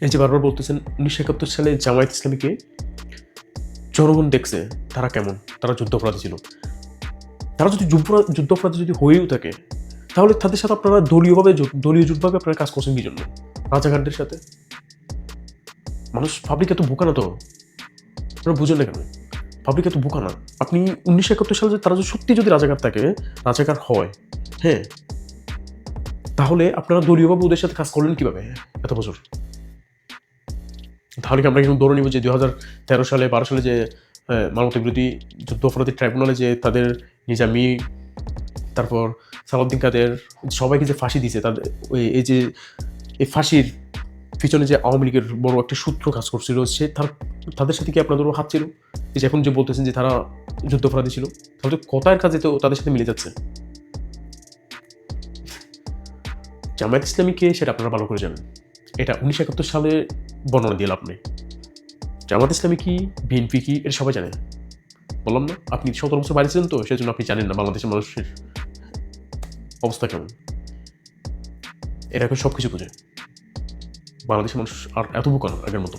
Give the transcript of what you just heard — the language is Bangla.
এই যে বারবার বলতেছেন 1971 সালে জামায়াত ইসলামীকে জনগণ দেখছে তারা কেমন, তারা যুদ্ধাপরাধী ছিল। তারা যদি যুদ্ধাপরাধী যদি হয়েও থাকে, তাহলে তাদের সাথে আপনারা দলীয় জোটভাবে আপনারা কাজ করছেন কি জন্য? রাজাকারদের সাথে মানুষ পাবলিক এত বোকা না তো, আপনারা বুঝেন না কেন? পাবলিক এত বোকা না। আপনি 1971 সালে তারা যদি সত্যি যদি রাজাকার হয়, হ্যাঁ, তাহলে আপনারা দলীয়ভাবে ওদের সাথে কাজ করলেন কিভাবে এত বছর? তাহলে কি আমরা কিন্তু ধরে নিব যে 2013 সালে 12 সালে যে মানবতা বিরোধী যুদ্ধ অপরাধী ট্রাইব্যুনালে যে তাদের নিজামী, তারপর সালাউদ্দিন কাদের সবাইকে যে ফাঁসি দিয়েছে, তাদের এই যে এই ফাঁসির পিছনে যে আওয়ামী লীগের বড় একটা সূত্র কাজ করছিল, তাদের সাথে কি আপনাদের হাত ছিল? এই যে এখন যে বলতেছেন যে তারা যুদ্ধ অপরাধী ছিল, তাহলে কথার কাজে তো তাদের সাথে মিলে যাচ্ছে। জামায়াত ইসলামীকে সেটা আপনারা ভালো করে জানেন। এটা 1971 সালে বর্ণনা দিয়ে লাভ নেই। জামায়াত ইসলামী কি, বিএনপি কি, এটা সবাই জানে। বললাম না, আপনি 17 বছর বাইরে ছিলেন তো, সেজন্য আপনি জানেন না বাংলাদেশের মানুষের অবস্থা কেমন। এরা এখন সব কিছু বোঝে। বাংলাদেশের মানুষ আর এত বোকা না আগের মতো।